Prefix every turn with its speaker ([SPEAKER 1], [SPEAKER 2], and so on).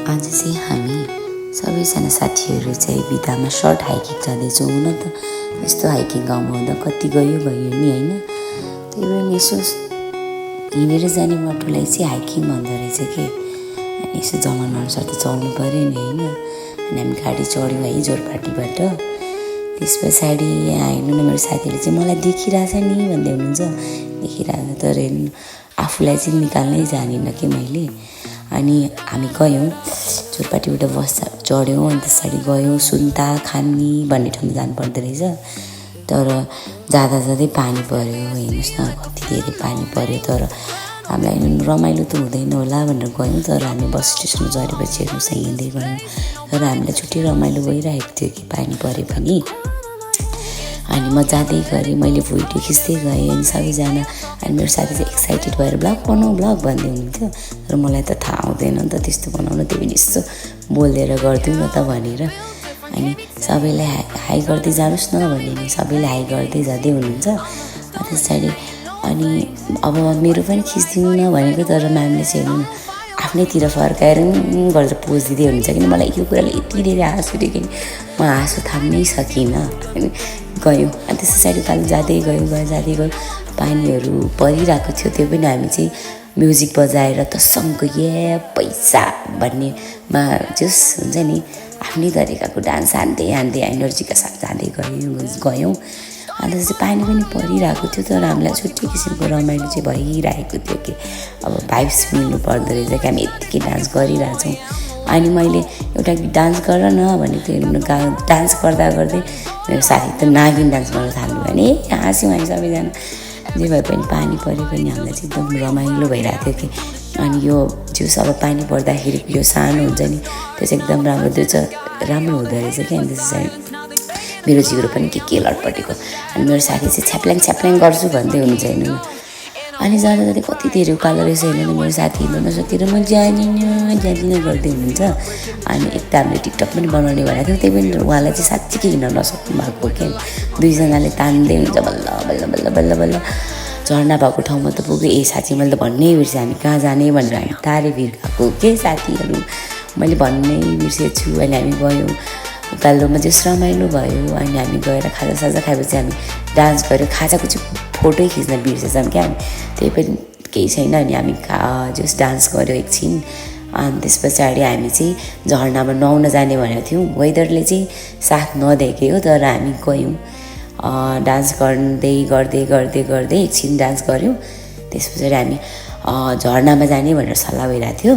[SPEAKER 1] आज चाहिँ हामी सबैजना साथीहरू चाहिँ बिदामा सर्ट हाइकिङ जाँदैछौँ। हुन त यस्तो हाइकिङ गाउँमा हुँदा कति गयो नि होइन। त्यही भएर यसो हिँडेर जाने बाटोलाई चाहिँ हाइकिङ भन्दो रहेछ कि। अनि यसो जमाना अनुसार त चल्नु पऱ्यो नि होइन। अनि हामी गाडी चढ्यौँ है जोरपाटीबाट। त्यस पछाडि यहाँ हेर्नु न मेरो साथीले चाहिँ मलाई देखिरहेछ नि भन्दै हुनुहुन्छ। देखिरहेको तर हेर्नु आफूलाई चाहिँ निकाल्नै जानिनँ कि मैले। अनि हामी गयौँ जोरपाटीबाट बस चढ्यौँ अनि त्यसरी गयौँ सुन्ता खानी भन्ने ठाउँमा जानुपर्दो रहेछ। तर जाँदा जाँदै पानी पऱ्यो हेर्नुहोस् न कति धेरै पानी पऱ्यो। तर हामीलाई रमाइलो त हुँदैन होला भनेर गयौँ। तर हामी बस स्टेसनमा चढेपछि हेर्नुहोस् हिँड्दै गयौँ। तर हामीलाई छुट्टै रमाइलो भइरहेको थियो कि पानी पऱ्यो पनि। अनि म जाँदै गरेँ मैले भिडियो खिच्दै गएँ अनि सबैजना। अनि मेरो साथी चाहिँ एक्साइटेड भएर ब्लग भन्दै हुनुहुन्थ्यो। तर मलाई त थाहा आउँदैन नि त त्यस्तो बनाउन। त्यही पनि यसो बोलेर गरिदिउँ न त भनेर। अनि सबैलाई हाई गर्दै जानुहोस् न भन्ने नि सबैले हाई गर्दै जाँदै हुनुहुन्छ। त्यसरी अनि अब मेरो पनि खिचिदिउँ न भनेको। तर म्यामले चाहिँ हेर्नु आफ्नैतिर फर्काएर गरेर पोज दिँदै हुनुहुन्छ कि मलाई यो कुराले यति धेरै हाँस उठ्यो कि म हाँसो थाम्नै सकिनँ। अनि गयौँ अनि त्यस पछाडि उकालो जाँदै गयौँ पानीहरू परिरहेको थियो। त्यो पनि हामी चाहिँ म्युजिक बजाएर तसँग या पैसा भन्नेमा जस हुन्छ नि आफ्नै तरिकाको डान्स हान्दै एनर्जीका साथ जाँदै गयौँ। अन्त चाहिँ पानी पनि परिरहेको थियो। तर हामीलाई छुट्टै किसिमको रमाइलो चाहिँ भइरहेको थियो कि अब भाइब्स मिल्नु पर्दो रहेछ कि हामी यत्तिकै डान्स गरिरहेछौँ। अनि मैले एउटा डान्स गर न भनेको थियो। डान्स गर्दा गर्दै मेरो साथी त नागिन डान्स गर्न थाल्नु भने हाँस्यौँ हामी सबैजना। जे भए पनि पानी परे पनि हामीलाई चाहिँ एकदम रमाइलो भइरहेको थियो कि। अनि यो जुस अब पानी पर्दाखेरि यो सानो हुन्छ नि त्यो चाहिँ एकदम राम्रो हुँदो रहेछ कि। अनि त्यसरी मेरो जिउरो पनि के लटपटेको। अनि मेरो साथी चाहिँ छ्याप्ल्याङ गर्छु भन्दै हुनुहुन्छ हेर्नु। अनि जाँदा कति धेरै उकालो रहेछ हेर्नु मेरो साथी हिँड्नु नसकेर म जाँदिनँ गर्दै हुनुहुन्छ। अनि एक त हामीले टिकटक पनि बनाउने भनेको थियो। त्यही पनि उहाँलाई चाहिँ साँच्चीकै हिँड्न नसक्नु भएको क्या। दुईजनाले तान्दै हुन्छ बल्ल झर्ना भएको ठाउँमा त पुग्यो। साथी मैले त भन्नै बिर्सेँ हामी कहाँ जाने भनेर हामी तारे भिर गएको के साथीहरू मैले भन्नै बिर्सेछु। अनि हामी गयौँ उकालोमा जस रमाइलो भयो। अनि हामी गएर खाजासाजा खाएपछि हामी डान्स गऱ्यौँ। खाजाको चाहिँ फोटै खिच्न बिर्सेछौँ क्या हामी। त्यही पनि केही छैन। अनि हामी जस डान्स गऱ्यौँ एकछिन। अनि त्यस पछाडि हामी चाहिँ झर्नामा नुहाउन जाने भनेको थियौँ। वेदरले चाहिँ साथ नदिएकै हो। तर हामी गयौँ डान्स गर्दै एकछिन डान्स गऱ्यौँ। त्यस पछाडि हामी झर्नामा जाने भनेर सल्लाह भइरहेको थियो।